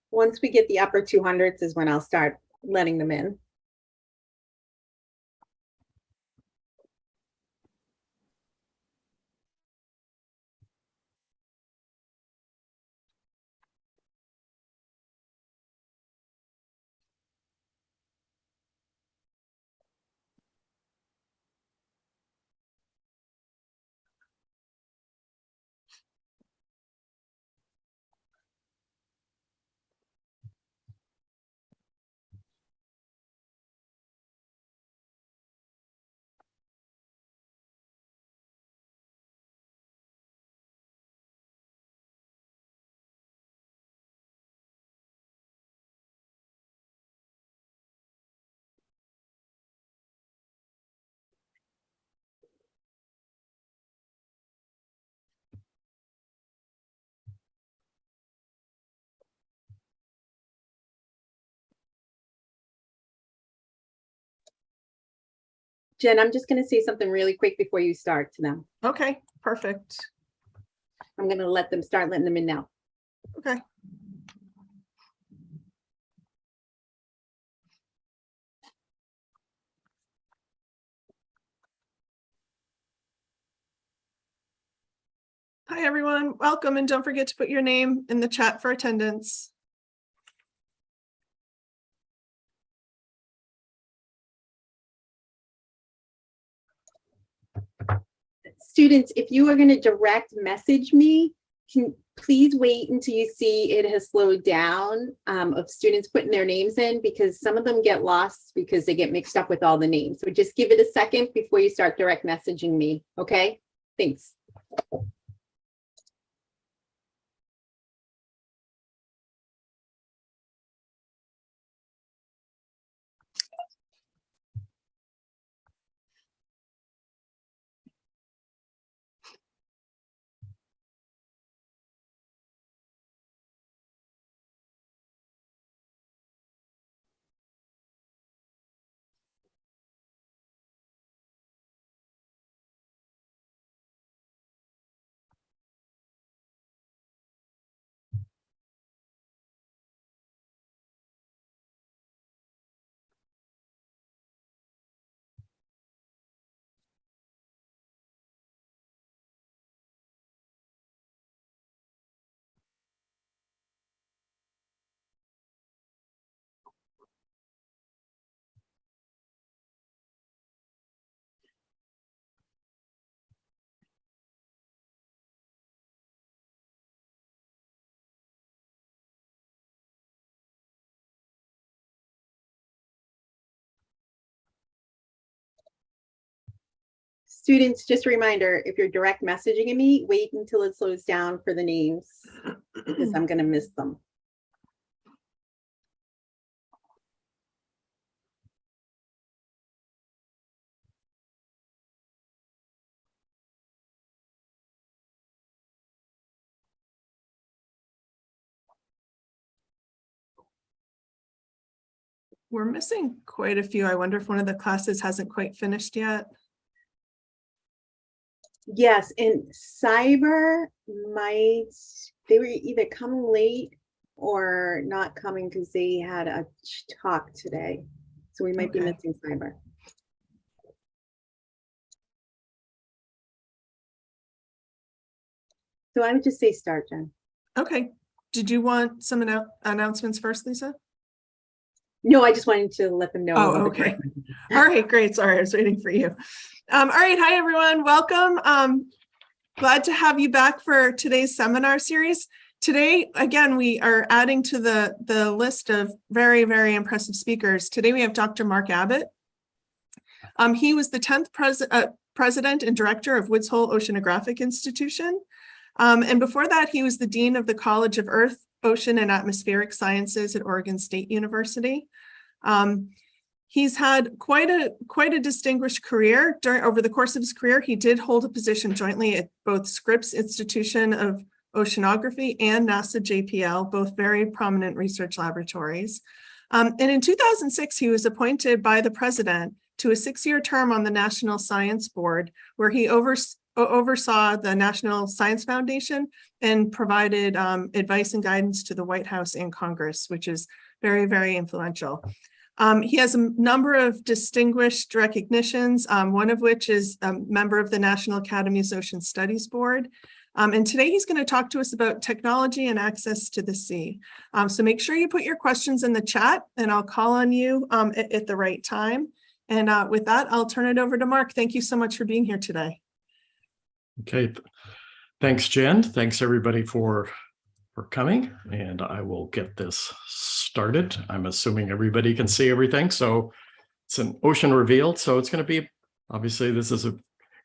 Once we get the upper 200s is when I'll start letting them in. Jen, I'm just going to say something really quick before you start to them. Okay, perfect. I'm going to let them start letting them in now. Okay. Hi, everyone. Welcome, and don't forget to put your name in the chat for attendance. Students, if you are going to direct message me, please wait until you see it has slowed down of students putting their names in, because some of them get lost because they get mixed up with all the names. So just give it a second before you start direct messaging me. Okay, thanks. Students, just a reminder, if you're direct messaging me, wait until it slows down for the names, because I'm going to miss them. We're missing quite a few. I wonder if one of the classes hasn't quite finished yet. Yes, and cyber they were either coming late or not coming because they had a talk today. So we might be missing cyber. So I would just say start, Jen. Okay. Did you want some announcements first, Lisa? No, I just wanted to let them know. Oh, okay. All right, great. Sorry, I was waiting for you. All right. Hi, everyone. Welcome. Glad to have you back for today's seminar series. Today, again, we are adding to the list of very, very impressive speakers. Today, we have Dr. Mark Abbott. He was the 10th president and director of Woods Hole Oceanographic Institution. And before that, he was the dean of the College of Earth, Ocean, and Atmospheric Sciences at Oregon State University. He's had quite a distinguished career. Over the course of his career, he did hold a position jointly at both Scripps Institution of Oceanography and NASA JPL, both very prominent research laboratories. And in 2006, he was appointed by the president to a 6-year term on the National Science Board, where he oversaw the National Science Foundation and provided advice and guidance to the White House and Congress, which is very, very influential. He has a number of distinguished recognitions, one of which is a member of the National Academy's Ocean Studies Board. And today he's going to talk to us about technology and access to the sea. So make sure you put your questions in the chat and I'll call on you at the right time. And with that, I'll turn it over to Mark. Thank you so much for being here today. Okay, thanks, Jen. Thanks everybody for coming, and I will get this started. I'm assuming everybody can see everything. So it's an ocean revealed. So it's going to be, obviously, this is a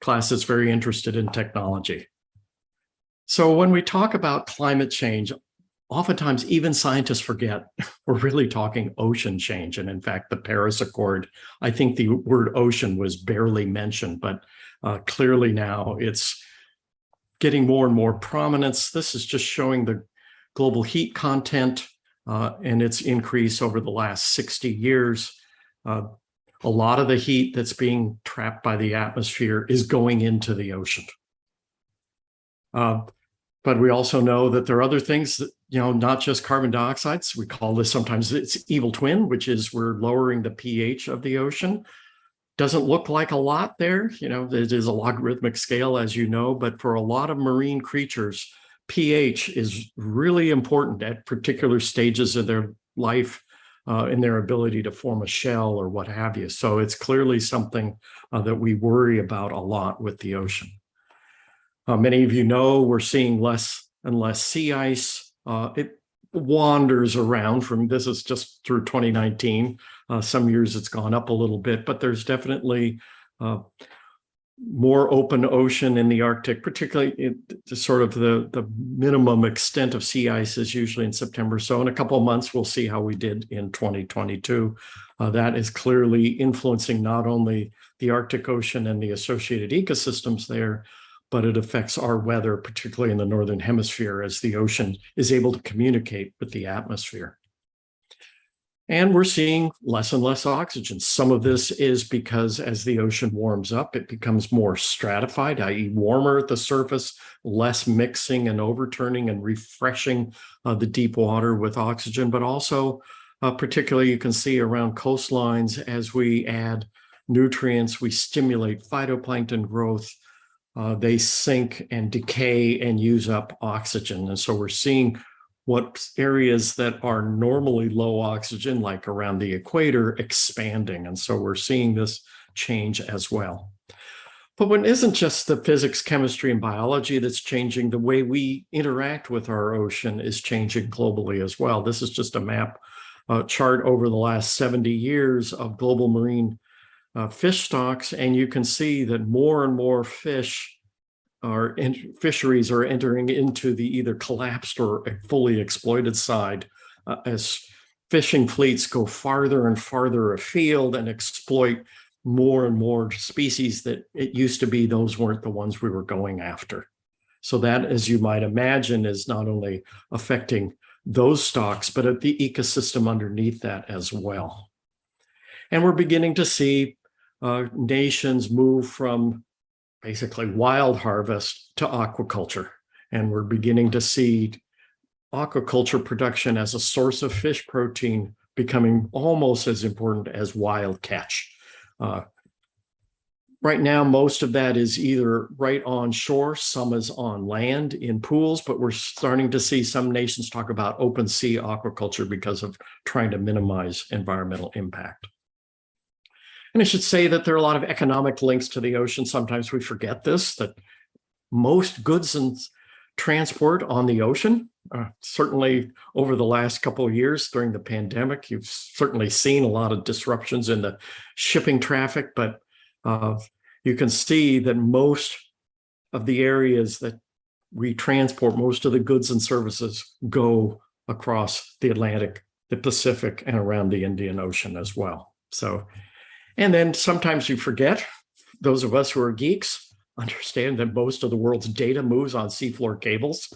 class that's very interested in technology. So when we talk about climate change, oftentimes even scientists forget we're really talking ocean change. And in fact, the Paris Accord, I think the word ocean was barely mentioned, but clearly now it's getting more and more prominence. This is just showing the global heat content and its increase over the last 60 years. A lot of the heat that's being trapped by the atmosphere is going into the ocean. But we also know that there are other things that, not just carbon dioxide. We call this sometimes it's evil twin, which is we're lowering the pH of the ocean. Doesn't look like a lot there. It is a logarithmic scale, as you know, but for a lot of marine creatures, pH is really important at particular stages of their life in their ability to form a shell or what have you. So it's clearly something that we worry about a lot with the ocean. Many of you know we're seeing less and less sea ice. It wanders around this is just through 2019. Some years it's gone up a little bit, but there's definitely more open ocean in the Arctic, particularly sort of the minimum extent of sea ice is usually in September. So in a couple of months, we'll see how we did in 2022. That is clearly influencing not only the Arctic Ocean and the associated ecosystems there, but it affects our weather, particularly in the Northern Hemisphere, as the ocean is able to communicate with the atmosphere. And we're seeing less and less oxygen. Some of this is because as the ocean warms up, it becomes more stratified, i.e. warmer at the surface, less mixing and overturning and refreshing the deep water with oxygen, but also particularly you can see around coastlines as we add nutrients, we stimulate phytoplankton growth, they sink and decay and use up oxygen. And so we're seeing what areas that are normally low oxygen, like around the equator, expanding. And so we're seeing this change as well. But it isn't just the physics, chemistry, and biology that's changing. The way we interact with our ocean is changing globally as well. This is just a map chart over the last 70 years of global marine fish stocks. And you can see that more and more fisheries are entering into the either collapsed or fully exploited side as fishing fleets go farther and farther afield and exploit more and more species that it used to be those weren't the ones we were going after. So that, as you might imagine, is not only affecting those stocks, but the ecosystem underneath that as well. And we're beginning to see nations move from basically wild harvest to aquaculture. And we're beginning to see aquaculture production as a source of fish protein becoming almost as important as wild catch. Right now, most of that is either right on shore, some is on land in pools, but we're starting to see some nations talk about open sea aquaculture because of trying to minimize environmental impact. And I should say that there are a lot of economic links to the ocean. Sometimes we forget this, that most goods and transport on the ocean, certainly over the last couple of years during the pandemic, you've certainly seen a lot of disruptions in the shipping traffic, but you can see that most of the areas that we transport, most of the goods and services go across the Atlantic, the Pacific, and around the Indian Ocean as well. So, and then sometimes you forget, those of us who are geeks understand that most of the world's data moves on seafloor cables.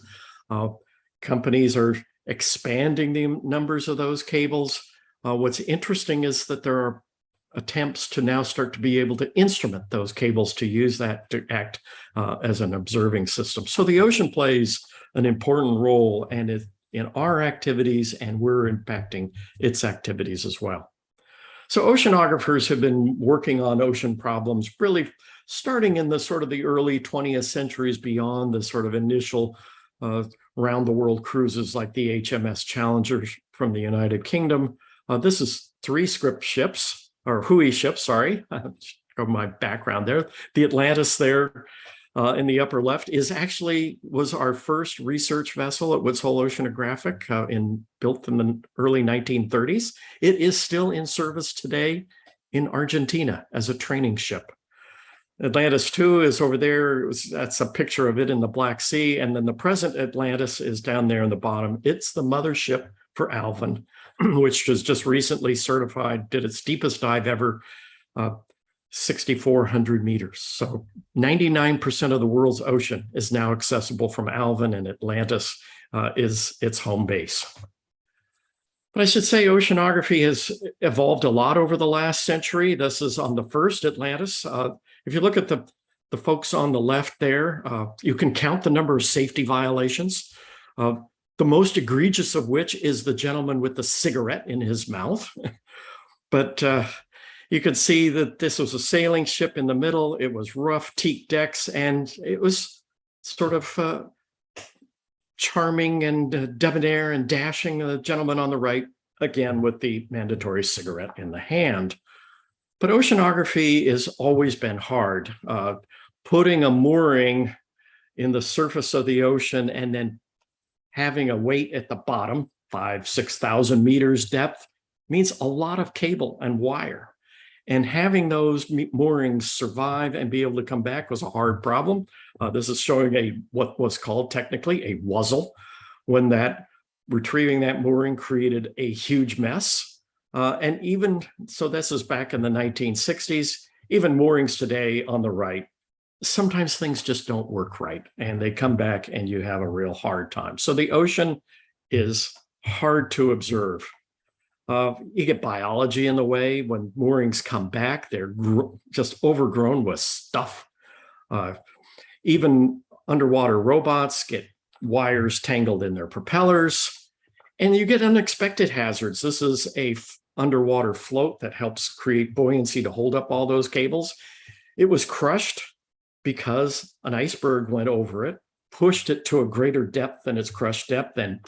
Companies are expanding the numbers of those cables. What's interesting is that there are attempts to now start to be able to instrument those cables to use that to act as an observing system. So the ocean plays an important role and in our activities, and we're impacting its activities as well. So oceanographers have been working on ocean problems really starting in the sort of the early 20th centuries beyond the sort of initial round the world cruises like the HMS Challenger from the United Kingdom. This is 3 script ships, or Hui ships, sorry, of my background there. The Atlantis there in the upper left was our first research vessel at Woods Hole Oceanographic built in the early 1930s. It is still in service today in Argentina as a training ship. Atlantis 2 is over there. That's a picture of it in the Black Sea. And then the present Atlantis is down there in the bottom. It's the mothership for Alvin, which was just recently certified, did its deepest dive ever, 6,400 meters. So 99% of the world's ocean is now accessible from Alvin, and Atlantis is its home base. But I should say oceanography has evolved a lot over the last century. This is on the first Atlantis. If you look at the folks on the left there, you can count the number of safety violations. The most egregious of which is the gentleman with the cigarette in his mouth. But you can see that this was a sailing ship in the middle. It was rough teak decks, and it was sort of charming and debonair and dashing. The gentleman on the right, again, with the mandatory cigarette in the hand. But oceanography has always been hard. Putting a mooring in the surface of the ocean and then having a weight at the bottom, 6,000 meters depth, means a lot of cable and wire. And having those moorings survive and be able to come back was a hard problem. This is showing what was called technically a wuzzle, when retrieving that mooring created a huge mess. And even, so this is back in the 1960s, even moorings today on the right, sometimes things just don't work right and they come back and you have a real hard time. So the ocean is hard to observe. You get biology in the way. When moorings come back, they're just overgrown with stuff. Even underwater robots get wires tangled in their propellers, and you get unexpected hazards. This is a underwater float that helps create buoyancy to hold up all those cables. It was crushed because an iceberg went over it, pushed it to a greater depth than its crushed depth, and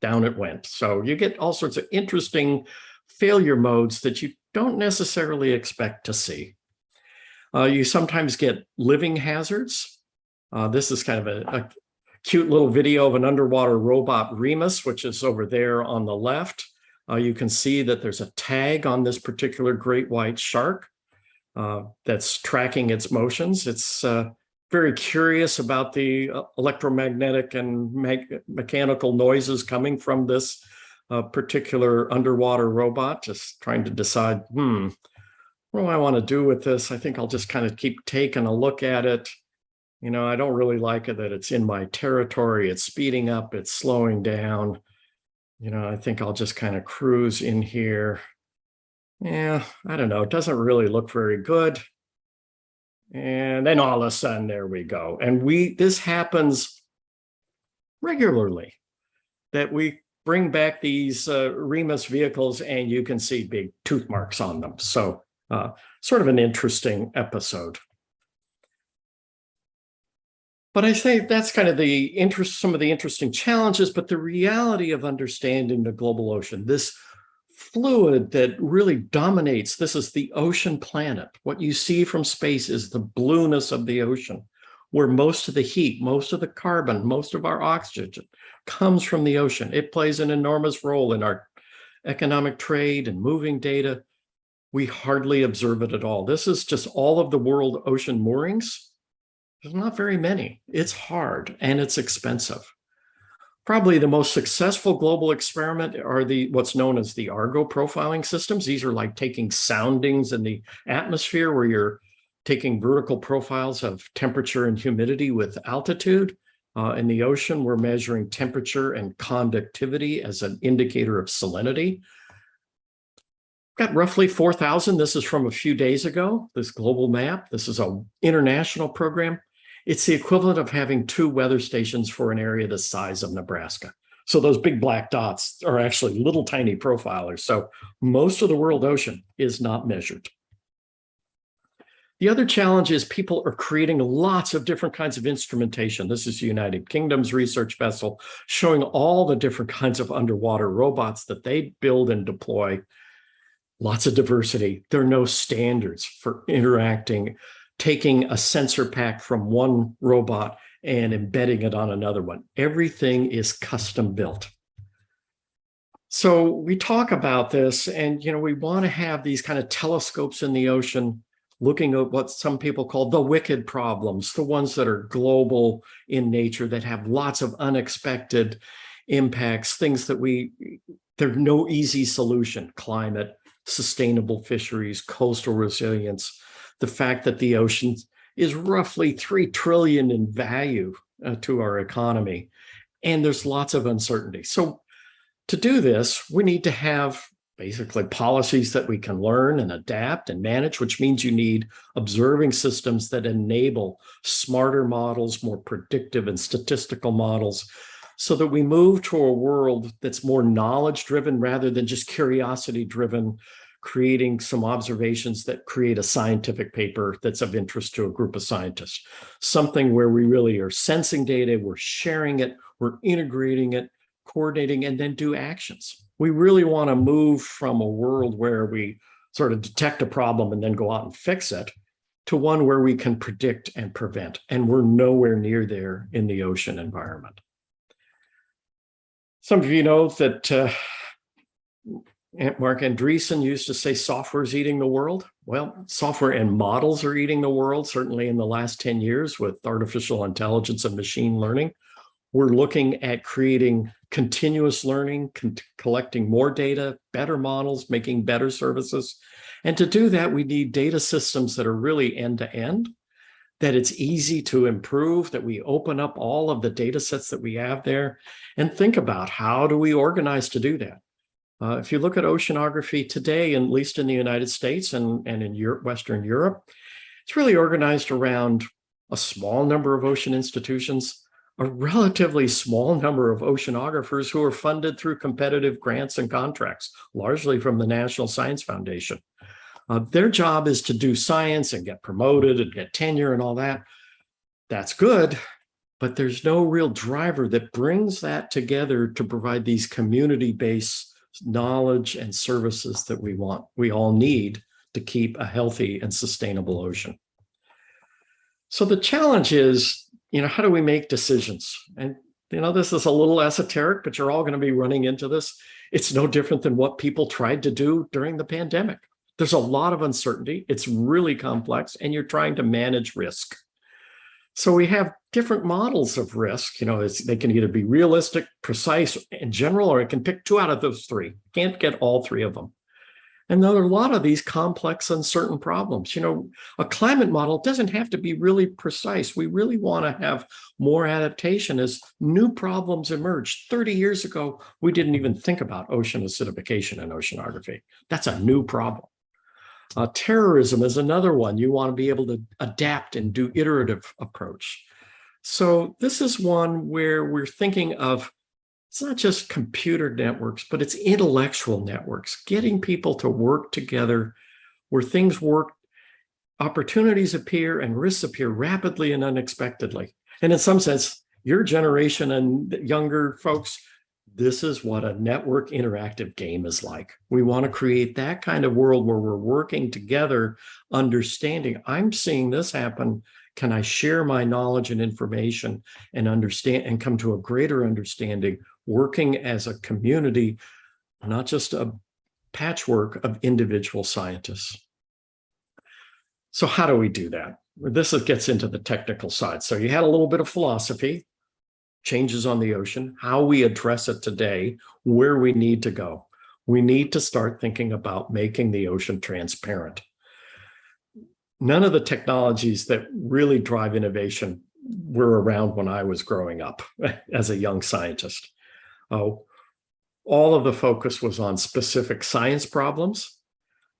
down it went. So you get all sorts of interesting failure modes that you don't necessarily expect to see. You sometimes get living hazards. This is kind of a cute little video of an underwater robot, Remus, which is over there on the left. You can see that there's a tag on this particular great white shark that's tracking its motions. It's very curious about the electromagnetic and mechanical noises coming from this particular underwater robot, just trying to decide, what do I want to do with this? I think I'll just kind of keep taking a look at it. You know, I don't really like it that it's in my territory. It's speeding up, it's slowing down. You know, I think I'll just kind of cruise in here. Yeah, I don't know. It doesn't really look very good. And then all of a sudden, there we go. And this happens regularly, that we bring back these Remus vehicles and you can see big tooth marks on them. So sort of an interesting episode. But I say that's kind of some of the interesting challenges, but the reality of understanding the global ocean, this fluid that really dominates, this is the ocean planet. What you see from space is the blueness of the ocean, where most of the heat, most of the carbon, most of our oxygen comes from the ocean. It plays an enormous role in our economic trade and moving data. We hardly observe it at all. This is just all of the world ocean moorings. There's not very many. It's hard and it's expensive. Probably the most successful global experiment are what's known as the Argo profiling systems. These are like taking soundings in the atmosphere where you're taking vertical profiles of temperature and humidity with altitude. In the ocean, we're measuring temperature and conductivity as an indicator of salinity. got roughly 4,000. This is from a few days ago, this global map. This is an international program. It's the equivalent of having 2 weather stations for an area the size of Nebraska. So those big black dots are actually little tiny profilers. So most of the world ocean is not measured. The other challenge is people are creating lots of different kinds of instrumentation. This is the United Kingdom's research vessel showing all the different kinds of underwater robots that they build and deploy. Lots of diversity. There are no standards for interacting, taking a sensor pack from one robot and embedding it on another one. Everything is custom built. So we talk about this, and we want to have these kind of telescopes in the ocean, looking at what some people call the wicked problems, the ones that are global in nature, that have lots of unexpected impacts, things that there's no easy solution: climate, sustainable fisheries, coastal resilience, the fact that the ocean is roughly 3 trillion in value to our economy, and there's lots of uncertainty. So to do this, we need to have basically policies that we can learn and adapt and manage, which means you need observing systems that enable smarter models, more predictive and statistical models, so that we move to a world that's more knowledge-driven rather than just curiosity-driven, creating some observations that create a scientific paper that's of interest to a group of scientists. Something where we really are sensing data, we're sharing it, we're integrating it, coordinating, and then do actions. We really want to move from a world where we sort of detect a problem and then go out and fix it to one where we can predict and prevent. And we're nowhere near there in the ocean environment. Some of you know that Mark Andreessen used to say software is eating the world. Well, software and models are eating the world, certainly in the last 10 years with artificial intelligence and machine learning. We're looking at creating continuous learning, collecting more data, better models, making better services. And to do that, we need data systems that are really end-to-end, that it's easy to improve, that we open up all of the data sets that we have there and think about how do we organize to do that. If you look at oceanography today, at least in the United States and in Europe, Western Europe, it's really organized around a small number of ocean institutions, a relatively small number of oceanographers who are funded through competitive grants and contracts, largely from the National Science Foundation. Their job is to do science and get promoted and get tenure and all that. That's good, but there's no real driver that brings that together to provide these community-based knowledge and services that we all need to keep a healthy and sustainable ocean. So the challenge is, how do we make decisions? And, this is a little esoteric, but you're all going to be running into this. It's no different than what people tried to do during the pandemic. There's a lot of uncertainty. It's really complex, and you're trying to manage risk. So we have different models of risk. They can either be realistic, precise, and general, or it can pick 2 out of those 3. Can't get all 3 of them. And there are a lot of these complex, uncertain problems. A climate model doesn't have to be really precise. We really want to have more adaptation as new problems emerge. 30 years ago, we didn't even think about ocean acidification and oceanography. That's a new problem. Terrorism is another one. You want to be able to adapt and do iterative approach. So this is one where we're thinking of, it's not just computer networks, but it's intellectual networks, getting people to work together where things work, opportunities appear and risks appear rapidly and unexpectedly. And in some sense, your generation and younger folks, this is what a network interactive game is like. We want to create that kind of world where we're working together, understanding, I'm seeing this happen. Can I share my knowledge and information and understand and come to a greater understanding, working as a community, not just a patchwork of individual scientists? So how do we do that? This gets into the technical side. So you had a little bit of philosophy, changes on the ocean, how we address it today, where we need to go. We need to start thinking about making the ocean transparent. None of the technologies that really drive innovation were around when I was growing up as a young scientist. All of the focus was on specific science problems.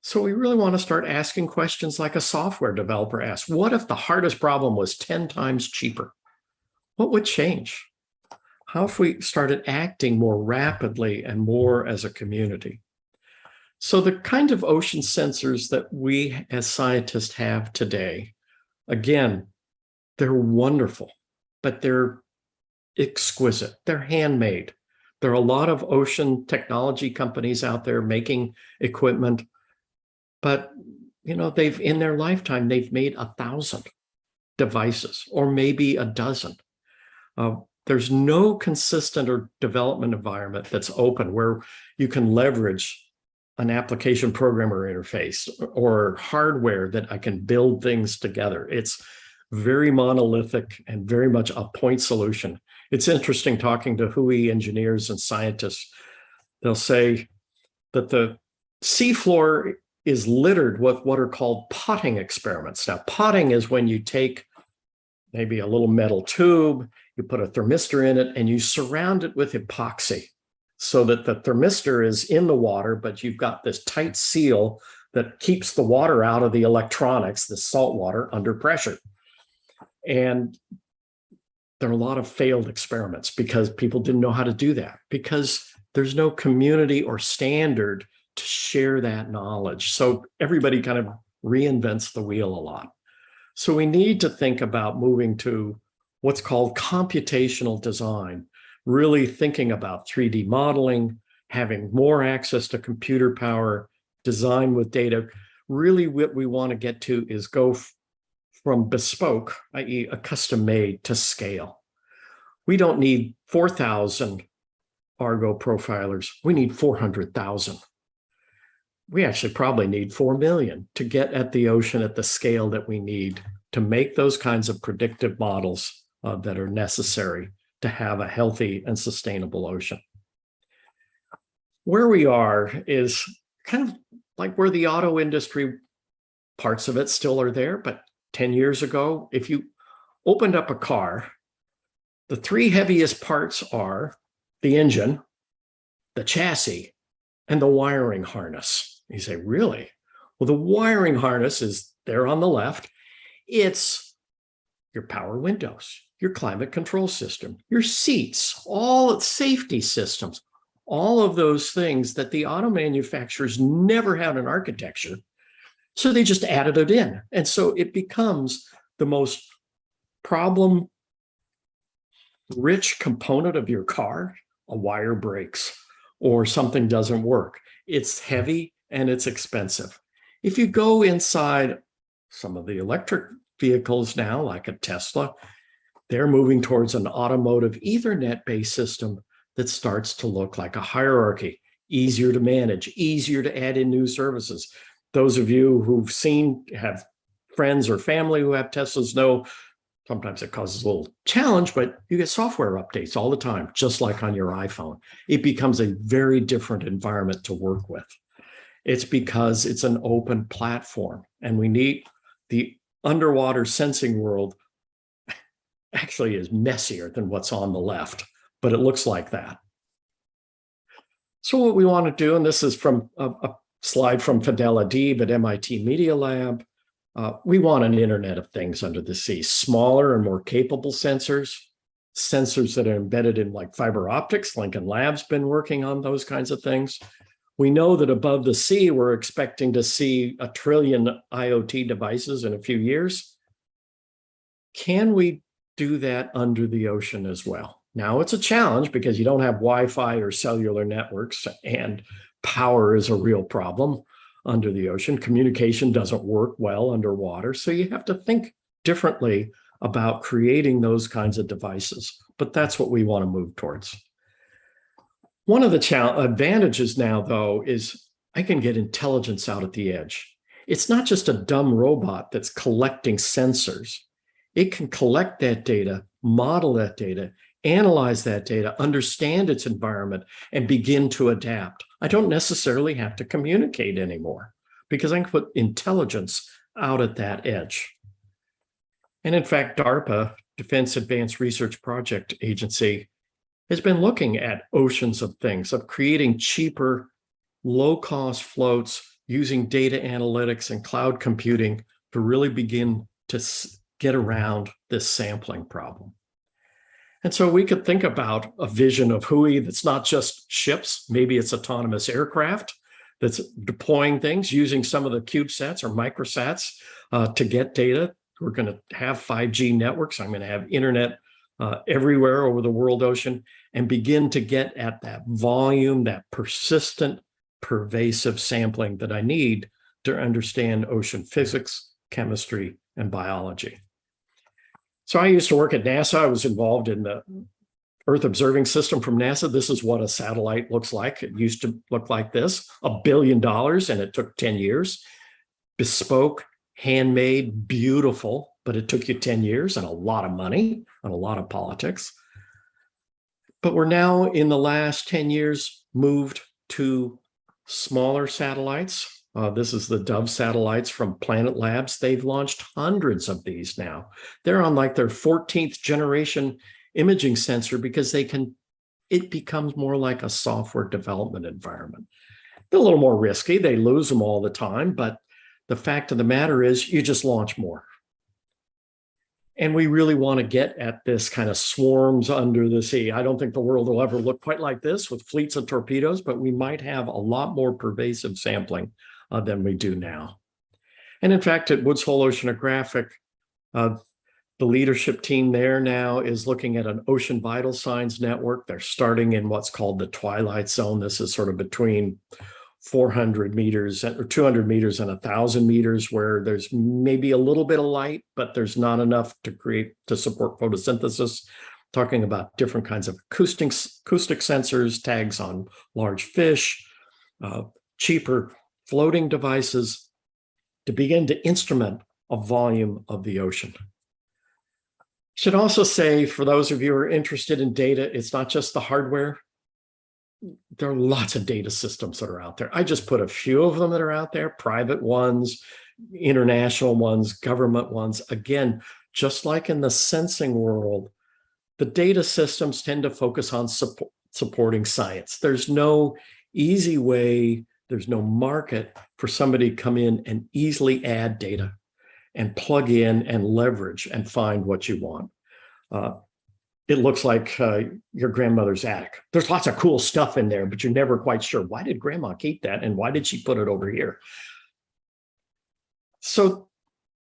So we really want to start asking questions like a software developer asks. What if the hardest problem was 10 times cheaper? What would change? How if we started acting more rapidly and more as a community? So the kind of ocean sensors that we as scientists have today, again, they're wonderful, but they're exquisite. They're handmade. There are a lot of ocean technology companies out there making equipment, but they've in their lifetime, they've made 1,000 devices or maybe a dozen. There's no consistent or development environment that's open where you can leverage an application programmer interface or hardware that I can build things together. It's very monolithic and very much a point solution. It's interesting talking to WHOI engineers and scientists. They'll say that the seafloor is littered with what are called potting experiments. Now, potting is when you take maybe a little metal tube, you put a thermistor in it, and you surround it with epoxy so that the thermistor is in the water, but you've got this tight seal that keeps the water out of the electronics, the salt water, under pressure. And there are a lot of failed experiments because people didn't know how to do that, because there's no community or standard to share that knowledge. So everybody kind of reinvents the wheel a lot. So we need to think about moving to what's called computational design, really thinking about 3D modeling, having more access to computer power, design with data. Really what we want to get to is go from bespoke, i.e. a custom made, to scale. We don't need 4,000 Argo profilers. We need 400,000. We actually probably need 4 million to get at the ocean at the scale that we need to make those kinds of predictive models that are necessary to have a healthy and sustainable ocean. Where we are is kind of like where the auto industry, parts of it still are there, but 10 years ago, if you opened up a car, the 3 heaviest parts are the engine, the chassis, and the wiring harness. You say, really? Well, the wiring harness is there on the left. It's your power windows, your climate control system, your seats, all safety systems, all of those things that the auto manufacturers never had in architecture. So they just added it in. And so it becomes the most problem-rich component of your car. A wire breaks or something doesn't work. It's heavy and it's expensive. If you go inside some of the electric vehicles now, like a Tesla, they're moving towards an automotive Ethernet-based system that starts to look like a hierarchy, easier to manage, easier to add in new services. Those of you who've have friends or family who have Teslas know sometimes it causes a little challenge, but you get software updates all the time, just like on your iPhone. It becomes a very different environment to work with. It's because it's an open platform, and we need the underwater sensing world actually is messier than what's on the left, but it looks like that. So what we want to do, and this is from a slide from Fidel Adib at MIT Media Lab, we want an Internet of Things under the sea, smaller and more capable sensors that are embedded in like fiber optics. Lincoln Lab's been working on those kinds of things. We know that above the sea, we're expecting to see 1 trillion IoT devices in a few years. Can we do that under the ocean as well? Now it's a challenge because you don't have Wi-Fi or cellular networks, and power is a real problem under the ocean. Communication doesn't work well underwater. So you have to think differently about creating those kinds of devices. But that's what we want to move towards. One of the advantages now, though, is I can get intelligence out at the edge. It's not just a dumb robot that's collecting sensors. It can collect that data, model that data, analyze that data, understand its environment, and begin to adapt. I don't necessarily have to communicate anymore because I can put intelligence out at that edge. And in fact, DARPA, Defense Advanced Research Project Agency, has been looking at oceans of things, of creating cheaper, low-cost floats using data analytics and cloud computing to really begin to get around this sampling problem. And so we could think about a vision of WHOI that's not just ships, maybe it's autonomous aircraft that's deploying things using some of the CubeSats or microsats to get data. We're going to have 5G networks. I'm going to have internet everywhere over the world ocean and begin to get at that volume, that persistent, pervasive sampling that I need to understand ocean physics, chemistry, and biology. So I used to work at NASA. I was involved in the Earth observing system from NASA. This is what a satellite looks like. It used to look like this, $1 billion, and it took 10 years. Bespoke, handmade, beautiful, but it took you 10 years and a lot of money and a lot of politics. But we're now in the last 10 years moved to smaller satellites. This is the Dove satellites from Planet Labs. They've launched hundreds of these now. They're on like their 14th generation imaging sensor because it becomes more like a software development environment. They're a little more risky. They lose them all the time, but the fact of the matter is you just launch more. And we really want to get at this kind of swarms under the sea. I don't think the world will ever look quite like this with fleets of torpedoes, but we might have a lot more pervasive sampling than we do now. And in fact, at Woods Hole Oceanographic, the leadership team there now is looking at an ocean vital signs network. They're starting in what's called the twilight zone. This is sort of between 400 meters or 200 meters and 1,000 meters, where there's maybe a little bit of light, but there's not enough to support photosynthesis. Talking about different kinds of acoustic sensors, tags on large fish, cheaper floating devices to begin to instrument a volume of the ocean. Should also say, for those of you who are interested in data, it's not just the hardware. There are lots of data systems that are out there. I just put a few of them that are out there, private ones, international ones, government ones. Again, just like in the sensing world, the data systems tend to focus on supporting science. There's no easy way, there's no market for somebody to come in and easily add data and plug in and leverage and find what you want. It looks like your grandmother's attic. There's lots of cool stuff in there, but you're never quite sure, why did grandma keep that and why did she put it over here? So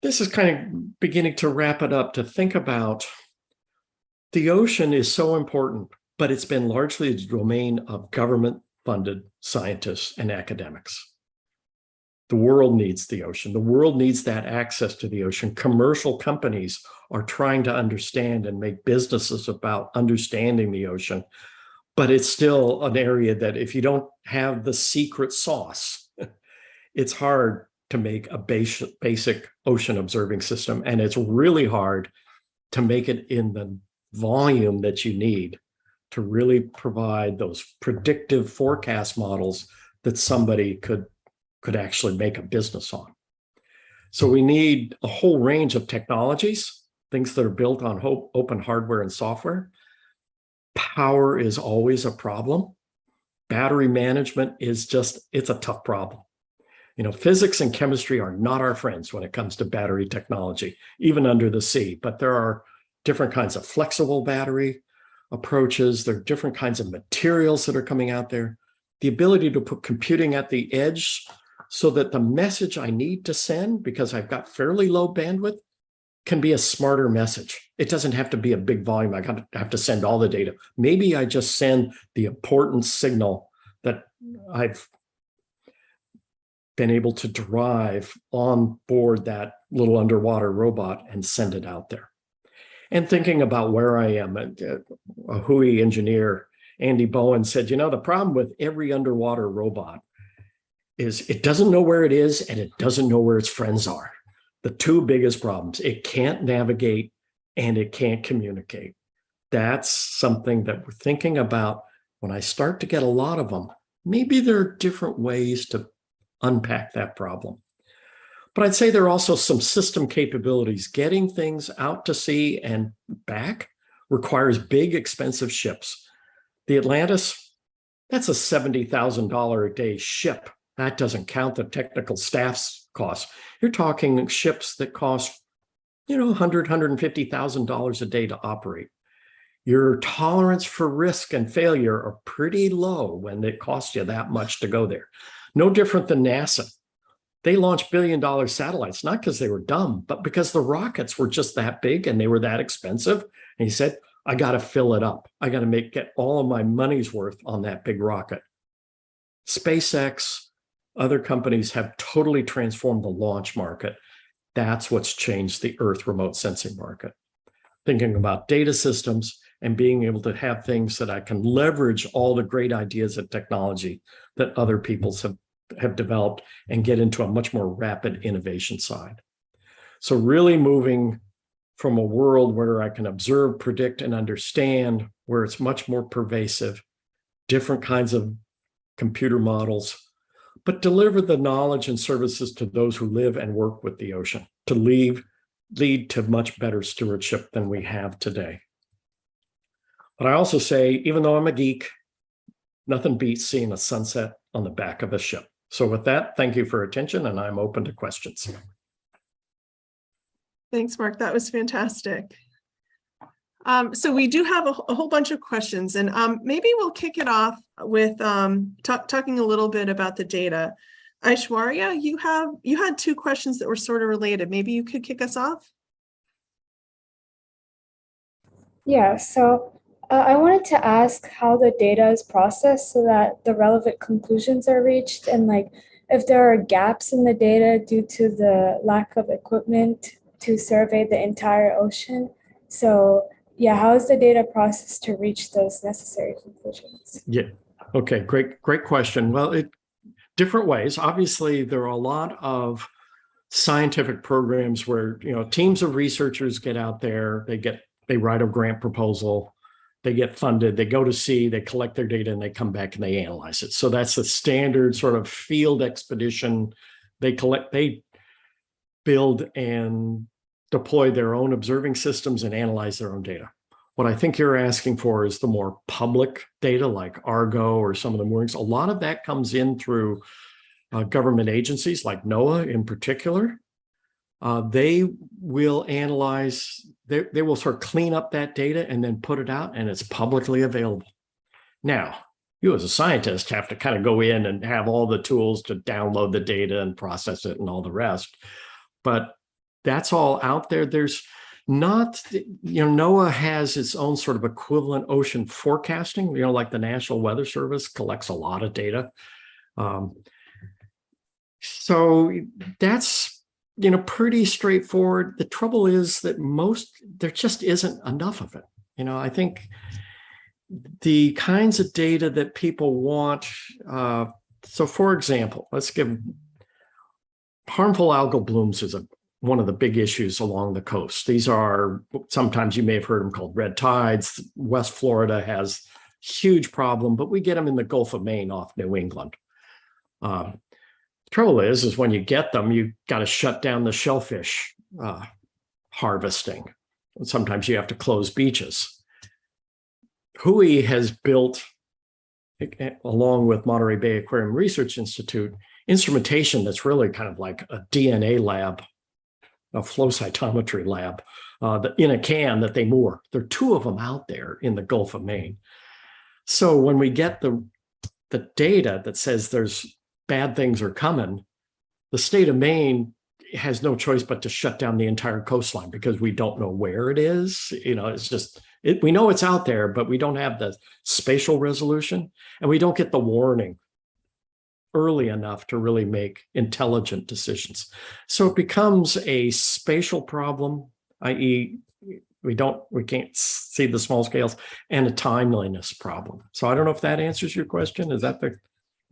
this is kind of beginning to wrap it up, to think about the ocean is so important, but it's been largely the domain of government-funded scientists and academics. The world needs the ocean. The world needs that access to the ocean. Commercial companies are trying to understand and make businesses about understanding the ocean, but it's still an area that if you don't have the secret sauce, it's hard to make a basic ocean observing system. And it's really hard to make it in the volume that you need to really provide those predictive forecast models that somebody could actually make a business on. So we need a whole range of technologies, things that are built on open hardware and software. Power is always a problem. Battery management is it's a tough problem. You know, physics and chemistry are not our friends when it comes to battery technology, even under the sea, but there are different kinds of flexible battery approaches. There are different kinds of materials that are coming out there. The ability to put computing at the edge so that the message I need to send, because I've got fairly low bandwidth, can be a smarter message. It doesn't have to be a big volume. I have to send all the data. Maybe I just send the important signal that I've been able to derive on board that little underwater robot and send it out there. And thinking about where I am, a WHOI engineer, Andy Bowen, said, you know, the problem with every underwater robot is it doesn't know where it is and it doesn't know where its friends are. The two biggest problems: it can't navigate and it can't communicate. That's something that we're thinking about. When I start to get a lot of them, maybe there are different ways to unpack that problem. But I'd say there are also some system capabilities. Getting things out to sea and back requires big, expensive ships. The Atlantis, that's a $70,000 a day ship That doesn't count the technical staff's costs. You're talking ships that cost, $150,000 a day to operate. Your tolerance for risk and failure are pretty low when it costs you that much to go there. No different than NASA. They launched billion-dollar satellites, not because they were dumb, but because the rockets were just that big and they were that expensive. And he said, I got to fill it up. I got to get all of my money's worth on that big rocket. SpaceX, other companies have totally transformed the launch market. That's what's changed the Earth remote sensing market. Thinking about data systems and being able to have things that I can leverage all the great ideas and technology that other peoples have developed and get into a much more rapid innovation side. So really moving from a world where I can observe, predict, and understand, where it's much more pervasive, different kinds of computer models, but deliver the knowledge and services to those who live and work with the ocean to lead to much better stewardship than we have today. But I also say, even though I'm a geek, nothing beats seeing a sunset on the back of a ship. So with that, thank you for attention, and I'm open to questions. Thanks, Mark. That was fantastic. So we do have a whole bunch of questions, and maybe we'll kick it off with talking a little bit about the data. Aishwarya, you had two questions that were sort of related. Maybe you could kick us off? Yeah, so I wanted to ask how the data is processed so that the relevant conclusions are reached, and like if there are gaps in the data due to the lack of equipment to survey the entire ocean. So yeah, how is the data processed to reach those necessary conclusions? Yeah, okay, great question. Well, different ways. Obviously, there are a lot of scientific programs where teams of researchers get out there, they write a grant proposal, they get funded, they go to sea, they collect their data, and they come back and they analyze it. So that's the standard sort of field expedition. They build and deploy their own observing systems and analyze their own data. What I think you're asking for is the more public data like Argo or some of the moorings. A lot of that comes in through government agencies like NOAA in particular. They will analyze, they will sort of clean up that data and then put it out, and it's publicly available. Now, you as a scientist have to kind of go in and have all the tools to download the data and process it and all the rest. But that's all out there. There's not, NOAA has its own sort of equivalent ocean forecasting, like the National Weather Service collects a lot of data. So that's, pretty straightforward. The trouble is that there just isn't enough of it. I think the kinds of data that people want, so for example, let's give harmful algal blooms is one of the big issues along the coast. These are, sometimes you may have heard them called red tides. West Florida has huge problem, but we get them in the Gulf of Maine off New England. Trouble is when you get them, you got to shut down the shellfish harvesting. Sometimes you have to close beaches. Hui has built, along with Monterey Bay Aquarium Research Institute, instrumentation that's really kind of like a DNA lab, a flow cytometry lab in a can that they moor. There are two of them out there in the Gulf of Maine. So when we get the data that says there's bad things are coming, the state of Maine has no choice but to shut down the entire coastline because we don't know where it is. It's just, we know it's out there, but we don't have the spatial resolution, and we don't get the warning early enough to really make intelligent decisions. So it becomes a spatial problem, i.e. we can't see the small scales, and a timeliness problem. So I don't know if that answers your question. Is that the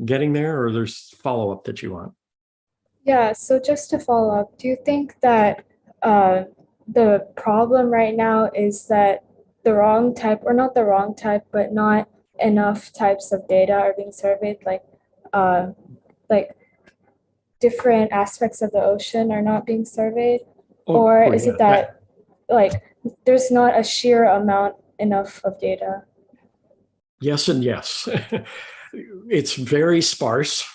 getting there, or there's follow-up that you want? Yeah, so just to follow up, do you think that the problem right now is that the wrong type, or not the wrong type, but not enough types of data are being surveyed, like different aspects of the ocean are not being surveyed? Or is it that there's not a sheer amount enough of data? Yes and yes. It's very sparse.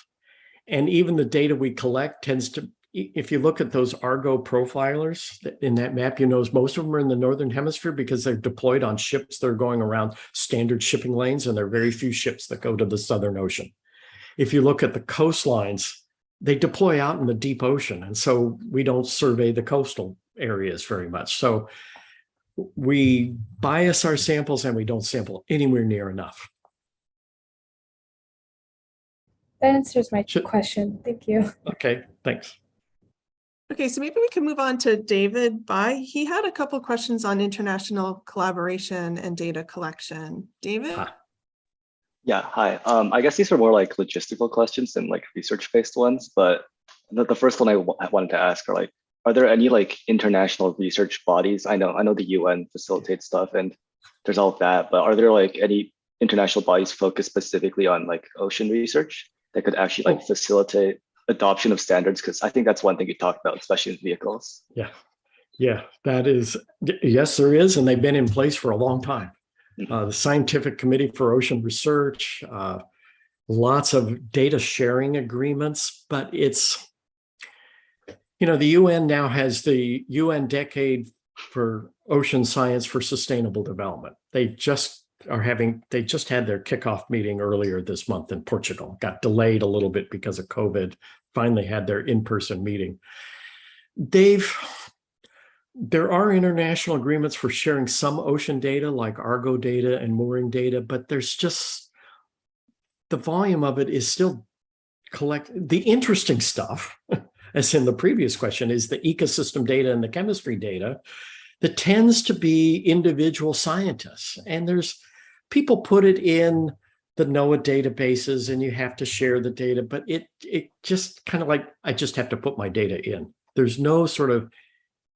And even the data we collect tends to, if you look at those Argo profilers in that map, most of them are in the Northern Hemisphere because they're deployed on ships that are going around standard shipping lanes, and there are very few ships that go to the Southern Ocean. If you look at the coastlines, they deploy out in the deep ocean. And so we don't survey the coastal areas very much. So we bias our samples and we don't sample anywhere near enough. That answers my question. Thank you. Okay, thanks. Okay, so maybe we can move on to David Bai. He had a couple questions on international collaboration and data collection. David? Hi. Yeah, hi. I guess these are more like logistical questions than like research-based ones, but the first one I wanted to ask are like, are there any like international research bodies? I know the UN facilitates stuff and there's all of that, but are there like any international bodies focused specifically on like ocean research that could actually like facilitate adoption of standards? Because I think that's one thing you talked about, especially with vehicles. Yeah, that is, yes, there is, and they've been in place for a long time. The Scientific Committee for Ocean Research, lots of data sharing agreements, but it's, the UN now has the UN Decade for Ocean Science for Sustainable Development. They just had their kickoff meeting earlier this month in Portugal, got delayed a little bit because of COVID, finally had their in-person meeting. There are international agreements for sharing some ocean data like Argo data and mooring data, but there's just, the volume of it is still the interesting stuff, as in the previous question, is the ecosystem data and the chemistry data that tends to be individual scientists. And there's people put it in the NOAA databases and you have to share the data, but it just kind of like, I just have to put my data in. There's no sort of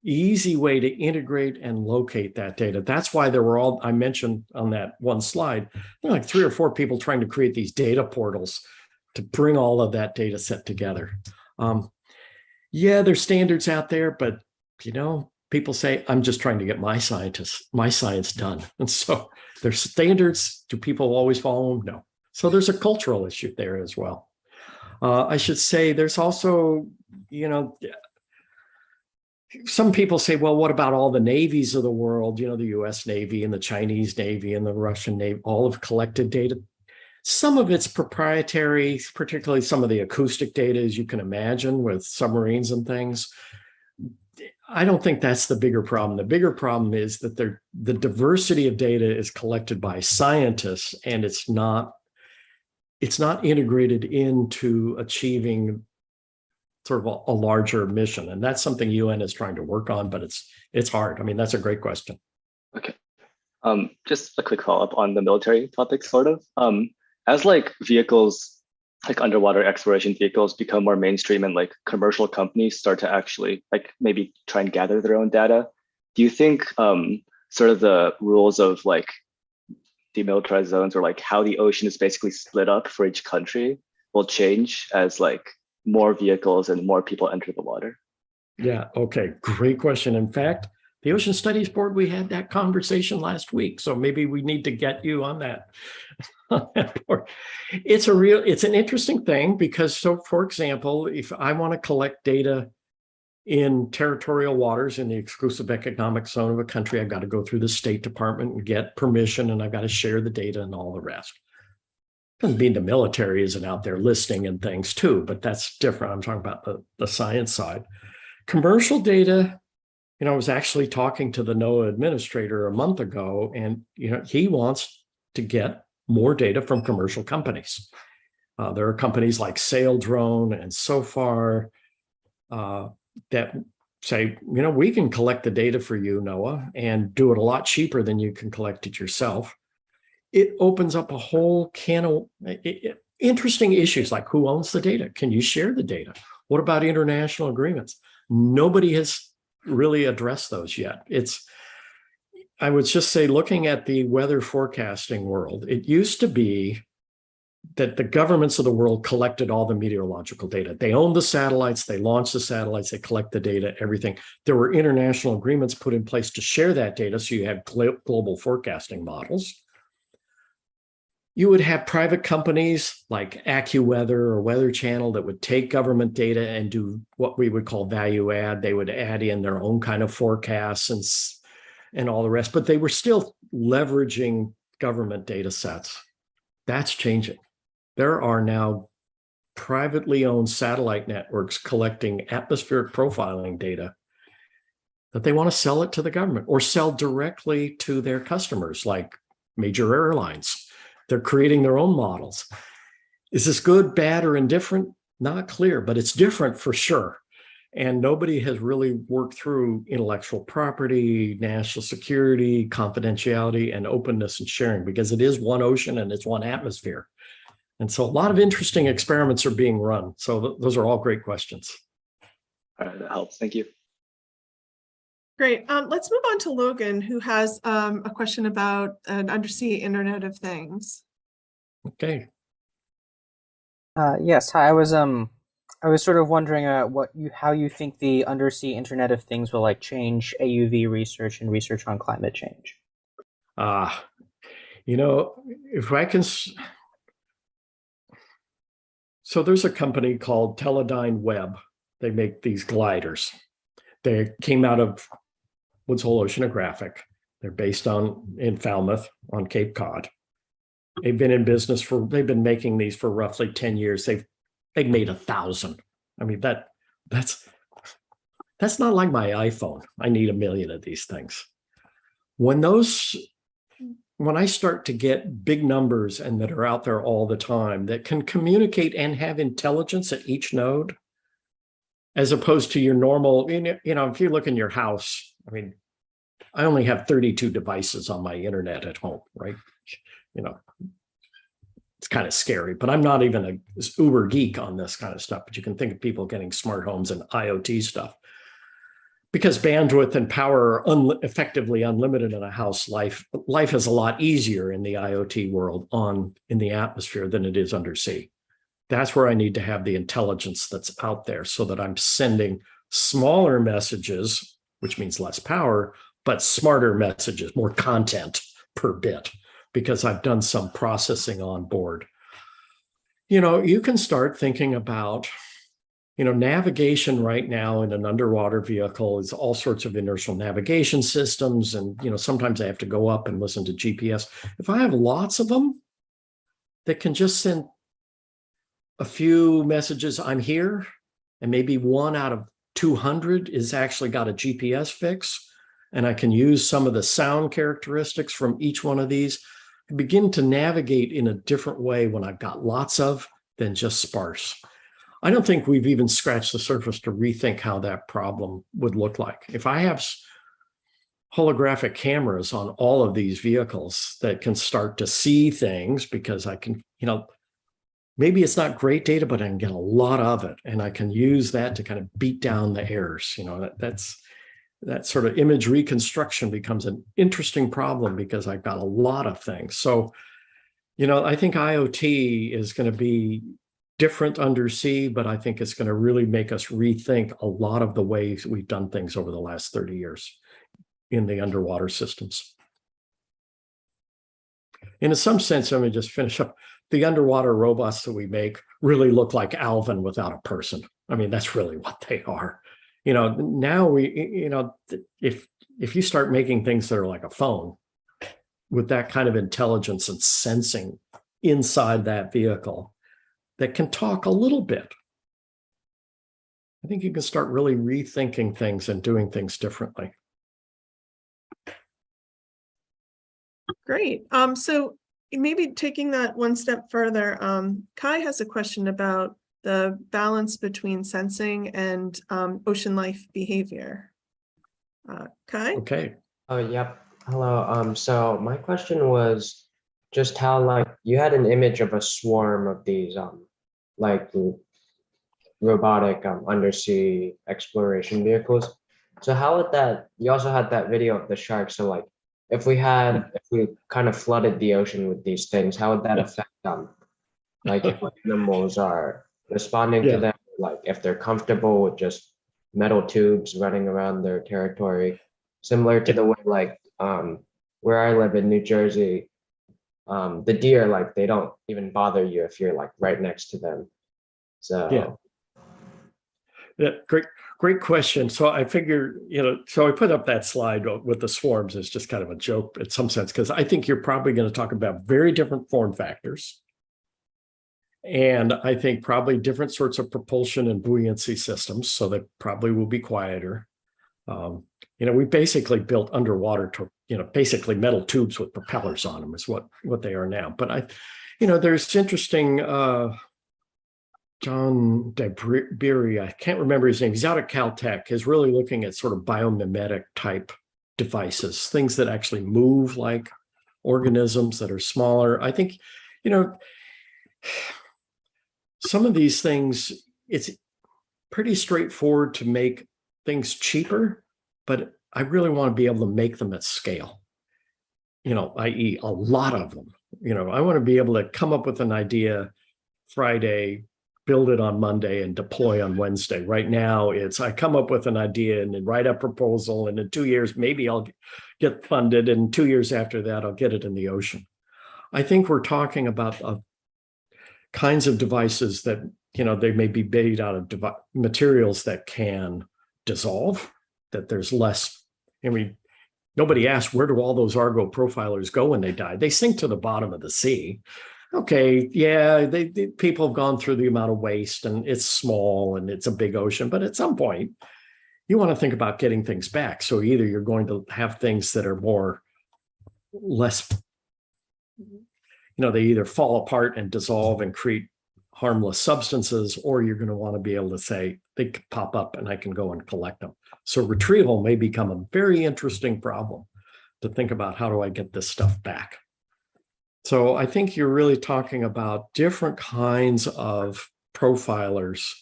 easy way to integrate and locate that data. That's why there were I mentioned on that one slide, there are like 3 or 4 people trying to create these data portals to bring all of that data set together. Yeah, there's standards out there, but people say, I'm just trying to get my science done. And so there's standards. Do people always follow them? No. So there's a cultural issue there as well. I should say there's also, some people say, well, what about all the navies of the world? The US Navy and the Chinese Navy and the Russian Navy, all have collected data. Some of it's proprietary, particularly some of the acoustic data, as you can imagine, with submarines and things. I don't think that's the bigger problem. The bigger problem is that the diversity of data is collected by scientists, and it's not integrated into achieving sort of a larger mission. And that's something UN is trying to work on, but it's hard. I mean, that's a great question. Okay. Just a quick follow-up on the military topic, sort of. As like vehicles, like underwater exploration vehicles become more mainstream and like commercial companies start to actually like maybe try and gather their own data, do you think sort of the rules of like demilitarized zones or like how the ocean is basically split up for each country will change as like more vehicles and more people enter the water? Yeah, okay, great question. In fact, the Ocean Studies Board, we had that conversation last week, so maybe we need to get you on that. It's an interesting thing because, so for example, if I want to collect data in territorial waters in the exclusive economic zone of a country, I've got to go through the State Department and get permission, and I've got to share the data and all the rest. Doesn't mean the military isn't out there listening and things too, but that's different. I'm talking about the science side. Commercial data, I was actually talking to the NOAA administrator a month ago, and he wants to get more data from commercial companies. There are companies like Sail Drone and SOFAR that say, we can collect the data for you, NOAA, and do it a lot cheaper than you can collect it yourself. It opens up a whole can of interesting issues like who owns the data? Can you share the data? What about international agreements? Nobody has really addressed those yet. I would just say, looking at the weather forecasting world, it used to be that the governments of the world collected all the meteorological data. They owned the satellites, they launched the satellites, they collect the data, everything. There were international agreements put in place to share that data, so you had global forecasting models. You would have private companies like AccuWeather or Weather Channel that would take government data and do what we would call value add. They would add in their own kind of forecasts and all the rest, but they were still leveraging government data sets. That's changing. There are now privately owned satellite networks collecting atmospheric profiling data that they want to sell it to the government or sell directly to their customers, like major airlines. They're creating their own models. Is this good, bad, or indifferent? Not clear, but it's different for sure. And nobody has really worked through intellectual property, national security, confidentiality, and openness and sharing, because it is one ocean and it's one atmosphere. And so a lot of interesting experiments are being run. So those are all great questions. All right, that helps. Thank you. Great. Let's move on to Logan, who has a question about an undersea Internet of Things. Okay. Yes. Hi. I was sort of wondering how you think the undersea Internet of Things will like change AUV research and research on climate change. If I can. So there's a company called Teledyne Web. They make these gliders. They came out of Woods Hole Oceanographic. They're based in Falmouth on Cape Cod. They've been in business they've been making these for roughly 10 years. They've made 1,000. I mean, that's not like my iPhone. I need 1 million of these things. When I start to get big numbers and that are out there all the time that can communicate and have intelligence at each node, as opposed to your normal, if you look in your house, I mean, I only have 32 devices on my internet at home, right? It's kind of scary, but I'm not even a uber geek on this kind of stuff, but you can think of people getting smart homes and IoT stuff. Because bandwidth and power are effectively unlimited in a house, life is a lot easier in the IoT world in the atmosphere than it is undersea. That's where I need to have the intelligence that's out there so that I'm sending smaller messages, which means less power, but smarter messages, more content per bit, because I've done some processing on board. You can start thinking about, navigation right now in an underwater vehicle is all sorts of inertial navigation systems. And, sometimes I have to go up and listen to GPS. If I have lots of them that can just send a few messages, I'm here, and maybe 1 out of 200 is actually got a GPS fix, and I can use some of the sound characteristics from each one of these, I begin to navigate in a different way when I've got lots of than just sparse. I don't think we've even scratched the surface to rethink how that problem would look like. If I have holographic cameras on all of these vehicles that can start to see things, because I can, maybe it's not great data, but I can get a lot of it. And I can use that to kind of beat down the errors. That sort of image reconstruction becomes an interesting problem because I've got a lot of things. So, I think IoT is going to be different undersea, but I think it's going to really make us rethink a lot of the ways we've done things over the last 30 years in the underwater systems. And in some sense, let me just finish up. The underwater robots that we make really look like Alvin without a person. I mean, that's really what they are. Now if you start making things that are like a phone with that kind of intelligence and sensing inside that vehicle that can talk a little bit, I think you can start really rethinking things and doing things differently. Great. So maybe taking that one step further, Kai has a question about the balance between sensing and ocean life behavior. Kai? Okay. Oh, yep. Hello. So my question was just how, you had an image of a swarm of these robotic undersea exploration vehicles. So how would that, you also had that video of the sharks. So if we kind of flooded the ocean with these things, how would that affect them? If animals are responding to them, if they're comfortable with just metal tubes running around their territory, similar to the way where I live in New Jersey, The deer, like they don't even bother you if you're like right next to them. So Yeah, great question. So I figure, so I put up that slide with the swarms as just kind of a joke in some sense, because I think you're probably going to talk about very different form factors. And I think probably different sorts of propulsion and buoyancy systems, so they probably will be quieter. We basically built underwater, basically metal tubes with propellers on them is what they are now. But there's interesting, John Debery, I can't remember his name. He's out at Caltech, is really looking at sort of biomimetic type devices, things that actually move like organisms that are smaller. I think, some of these things, it's pretty straightforward to make things cheaper, but I really want to be able to make them at scale, i.e. a lot of them. I want to be able to come up with an idea Friday, build it on Monday, and deploy on Wednesday. Right now, I come up with an idea and then write a proposal, and in 2 years, maybe I'll get funded, and 2 years after that, I'll get it in the ocean. I think we're talking about kinds of devices that, they may be made out of materials that can dissolve, that there's less. Nobody asked, where do all those Argo profilers go when they die? They sink to the bottom of the sea. Okay, yeah, people have gone through the amount of waste, and it's small and it's a big ocean, but at some point, you want to think about getting things back. So either you're going to have things that are less, they either fall apart and dissolve and create harmless substances, or you're going to want to be able to say they could pop up and I can go and collect them. So retrieval may become a very interesting problem to think about. How do I get this stuff back? So I think you're really talking about different kinds of profilers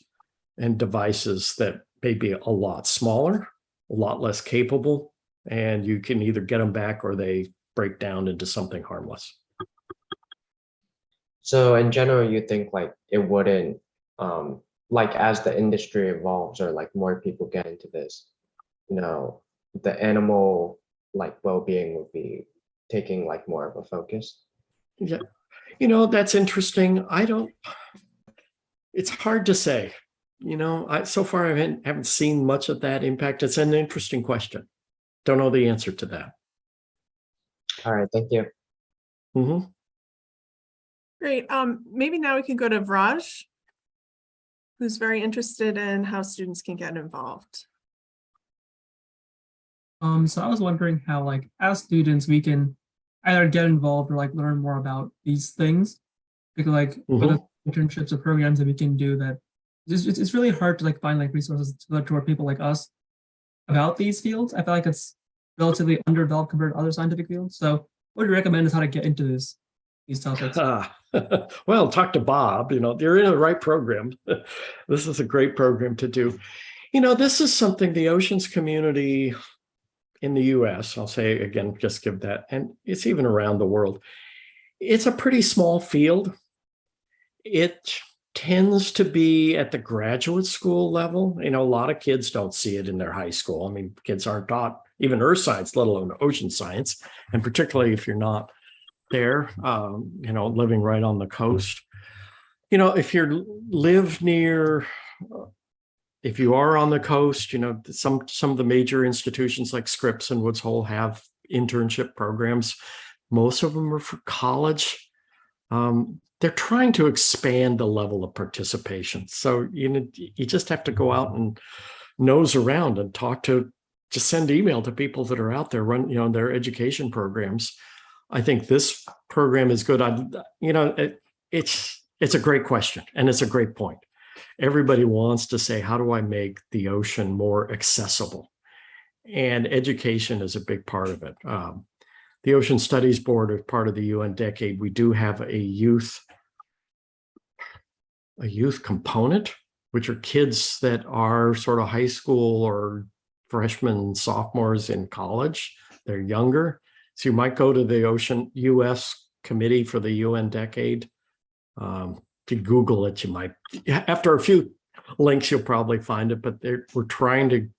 and devices that may be a lot smaller, a lot less capable, and you can either get them back or they break down into something harmless. So in general, you think like it wouldn't, like as the industry evolves or like more people get into this, the animal like well-being would be taking like more of a focus? Yeah, that's interesting. It's hard to say. So far I haven't seen much of that impact. It's an interesting question. Don't know the answer to that. All right, thank you. Mm-hmm. Great. Maybe now we can go to Vraj, who's very interested in how students can get involved. So I was wondering how, like, as students, we can either get involved or like learn more about these things. Because like with the internships or programs that we can do, that it's really hard to like find like resources to people like us about these fields. I feel like it's relatively underdeveloped compared to other scientific fields. So what do you recommend is how to get into these topics? Well, talk to Bob. You're in the right program. This is a great program to do. This is something the oceans community in the US, I'll say again, just give that, and it's even around the world. It's a pretty small field. It tends to be at the graduate school level. A lot of kids don't see it in their high school. Kids aren't taught even earth science, let alone ocean science. And particularly if you're not there, living right on the coast. If you live near, if you are on the coast, some of the major institutions like Scripps and Woods Hole have internship programs. Most of them are for college. They're trying to expand the level of participation. So, you just have to go out and nose around and just send email to people that are out there, run, their education programs. I think this program is good. It's a great question, and it's a great point. Everybody wants to say, how do I make the ocean more accessible? And education is a big part of it. The Ocean Studies Board is part of the UN Decade. We do have a youth component, which are kids that are sort of high school or freshmen, sophomores in college. They're younger. So you might go to the Ocean US Committee for the UN Decade. If you Google it, you might, after a few links, you'll probably find it, but we're trying to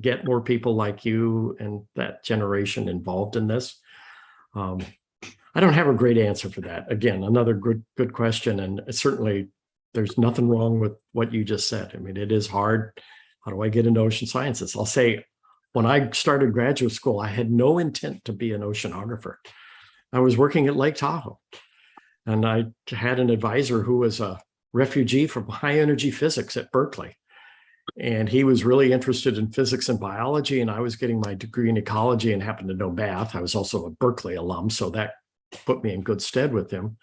get more people like you and that generation involved in this. I don't have a great answer for that. Again, another good question. And certainly there's nothing wrong with what you just said. I mean, it is hard. How do I get into ocean sciences? I'll say, when I started graduate school, I had no intent to be an oceanographer. I was working at Lake Tahoe, and I had an advisor who was a refugee from high energy physics at Berkeley. And he was really interested in physics and biology, and I was getting my degree in ecology and happened to know math. I was also a Berkeley alum, so that put me in good stead with him.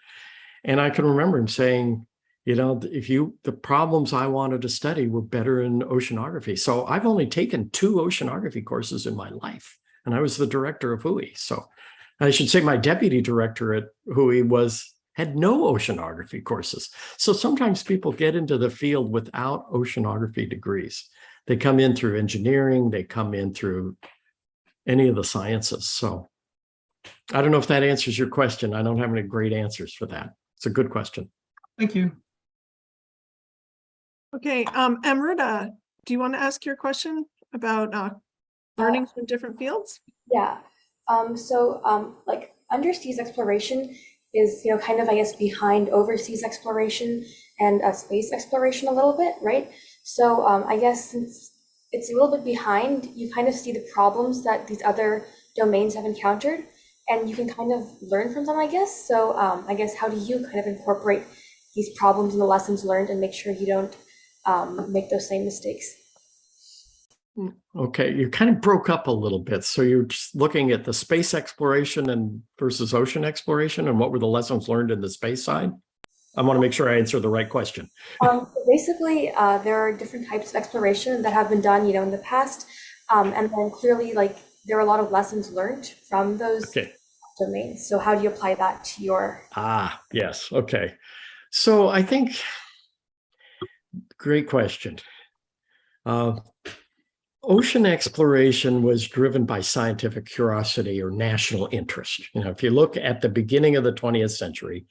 And I can remember him saying, you know, the problems I wanted to study were better in oceanography. So I've only taken 2 oceanography courses in my life, and I was the director of WHOI. So I should say my deputy director at WHOI had no oceanography courses. So sometimes people get into the field without oceanography degrees. They come in through engineering, they come in through any of the sciences. So I don't know if that answers your question. I don't have any great answers for that. It's a good question. Thank you. Okay, Amrita, do you want to ask your question about learning from different fields? Yeah. Like underseas exploration is, kind of, I guess, behind overseas exploration and space exploration a little bit, right? So I guess since it's a little bit behind, you kind of see the problems that these other domains have encountered, and you can kind of learn from them, I guess. So I guess, how do you kind of incorporate these problems and the lessons learned and make sure you don't make those same mistakes? Okay, you kind of broke up a little bit. So you're just looking at the space exploration and versus ocean exploration, and what were the lessons learned in the space side? I want to make sure I answer the right question. Basically, there are different types of exploration that have been done, in the past, and then clearly, like, there are a lot of lessons learned from those domains. So how do you apply that to your? Yes. Okay. So I think, great question. Ocean exploration was driven by scientific curiosity or national interest. If you look at the beginning of the 20th century,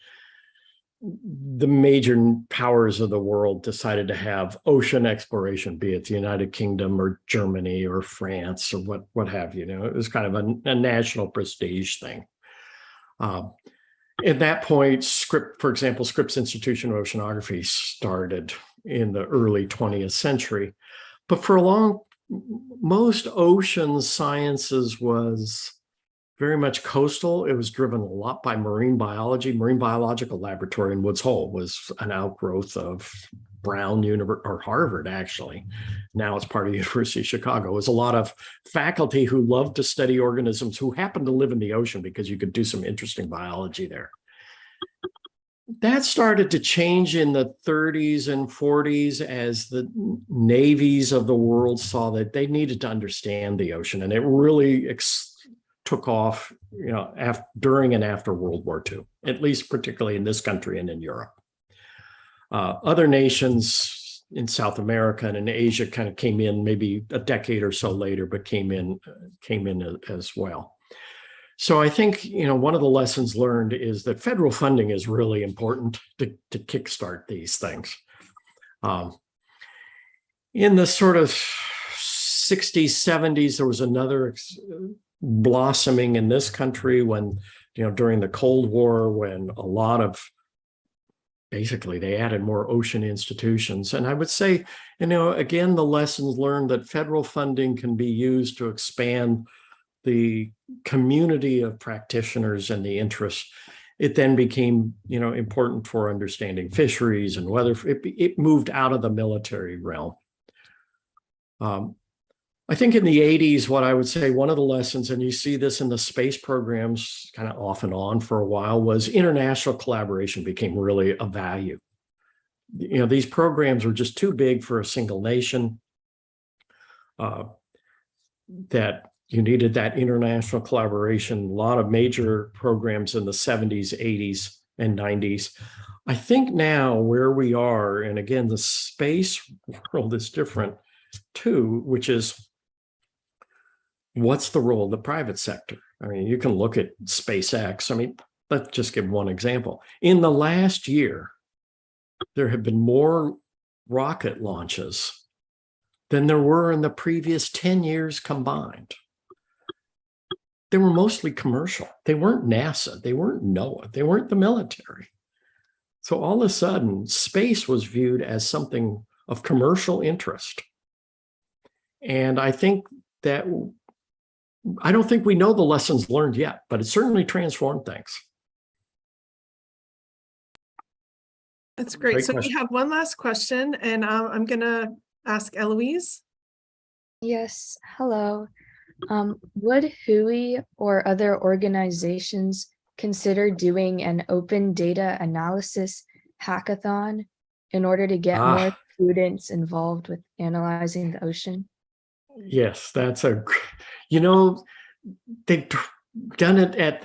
the major powers of the world decided to have ocean exploration, be it the United Kingdom or Germany or France or what have you. It was kind of a national prestige thing. At that point, for example, Scripps Institution of Oceanography started in the early 20th century. But for most ocean sciences was very much coastal. It was driven a lot by marine biology. Marine Biological Laboratory in Woods Hole was an outgrowth of Brown University, or Harvard, actually. Now it's part of the University of Chicago. It was a lot of faculty who loved to study organisms who happened to live in the ocean because you could do some interesting biology there. That started to change in the 30s and 40s as the navies of the world saw that they needed to understand the ocean, and it really took off, during and after World War II, at least particularly in this country and in Europe. Other nations in South America and in Asia kind of came in maybe a decade or so later, but came in as well. So I think, one of the lessons learned is that federal funding is really important to kickstart these things. In the sort of 60s, 70s, there was another blossoming in this country when, during the Cold War, when a lot of, basically they added more ocean institutions. And I would say, again, the lessons learned that federal funding can be used to expand the community of practitioners and the interest. It then became, important for understanding fisheries and whether it moved out of the military realm. I think in the 80s, what I would say, one of the lessons, and you see this in the space programs kind of off and on for a while, was international collaboration became really a value. These programs were just too big for a single nation, that you needed that international collaboration. A lot of major programs in the 70s, 80s, and 90s. I think now where we are, and again, the space world is different too, which is, what's the role of the private sector? I mean, you can look at SpaceX. I mean, let's just give one example. In the last year, there have been more rocket launches than there were in the previous 10 years combined. they were mostly commercial. They weren't NASA. They weren't NOAA. They weren't the military. So all of a sudden, space was viewed as something of commercial interest. And I think that, I don't think we know the lessons learned yet, but it certainly transformed things. That's great. Great So question. we have one last question, and I'm going to ask Eloise. Yes, hello. Would WHOI or other organizations consider doing an open data analysis hackathon in order to get more students involved with analyzing the ocean? Yes, that's a, you know, they've done it at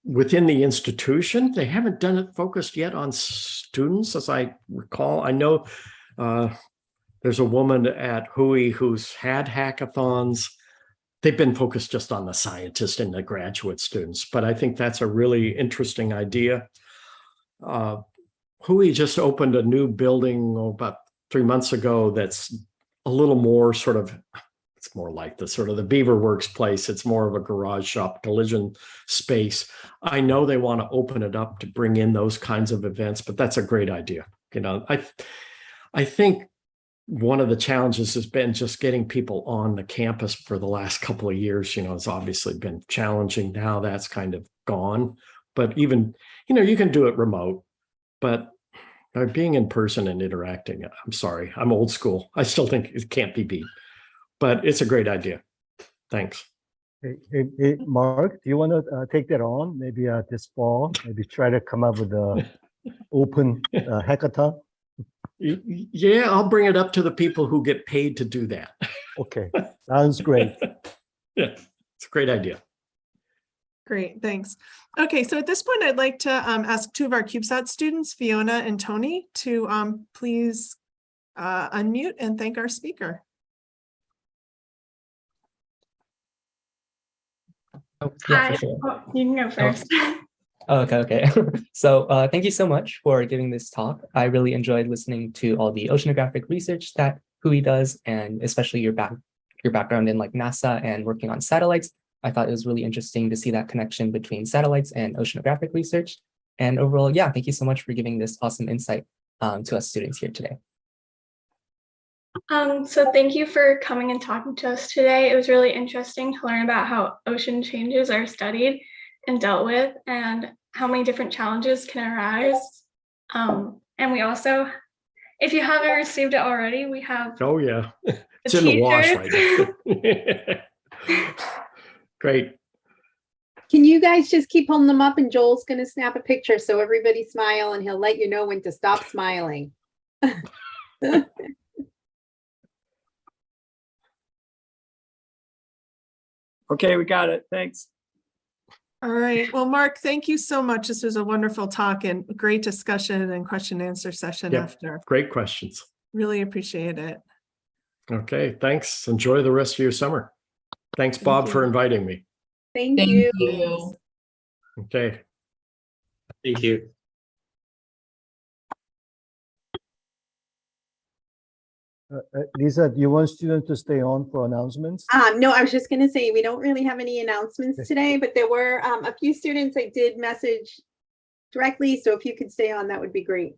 within the institution. They haven't done it focused yet on students, as I recall. I know there's a woman at WHOI who's had hackathons. They've been focused just on the scientists and the graduate students, but I think that's a really interesting idea. WHOI just opened a new building about 3 months ago that's a little more sort of, it's more like the sort of the Beaver Works place. It's more of a garage shop collision space. I know they want to open it up to bring in those kinds of events, but that's a great idea. You know, I think one of the challenges has been just getting people on the campus for the last couple of years. You know, it's obviously been challenging. Now that's kind of gone, but even, you know, you can do it remote, but being in person and interacting, I'm sorry, I'm old school. I still think it can't be beat, but it's a great idea. Thanks. Hey, Mark, do you want to take that on? Maybe this fall, maybe try to come up with a open hackathon. Yeah, I'll bring it up to the people who get paid to do that. Okay, sounds great. Yeah, it's a great idea. Great, thanks. Okay, so at this point, I'd like to ask two of our CubeSat students, Fiona and Tony, to please unmute and thank our speaker. Oh, yeah, Hi. for sure. Oh, you can go first. Oh, okay. So thank you so much for giving this talk. I really enjoyed listening to all the oceanographic research that WHOI does, and especially your background in like NASA and working on satellites. I thought it was really interesting to see that connection between satellites and oceanographic research. And overall, yeah, thank you so much for giving this awesome insight to us students here today. So thank you for coming and talking to us today. It was really interesting to learn about how ocean changes are studied and dealt with, and how many different challenges can arise. And we also, if you haven't received it already, we have oh yeah, it's in the wash right now. Great. Can you guys just keep holding them up, and Joel's going to snap a picture so everybody smile, and he'll let you know when to stop smiling. Okay, we got it. Thanks. All right. Well, Mark, thank you so much. This was a wonderful talk and great discussion and question and answer session after. Great questions. Really appreciate it. Okay, thanks. Enjoy the rest of your summer. Thanks, Bob, for inviting me. Thank you. Okay. Thank you. Lisa, do you want students to stay on for announcements? No, I was just going to say we don't really have any announcements today, but there were a few students I did message directly. So if you could stay on, that would be great.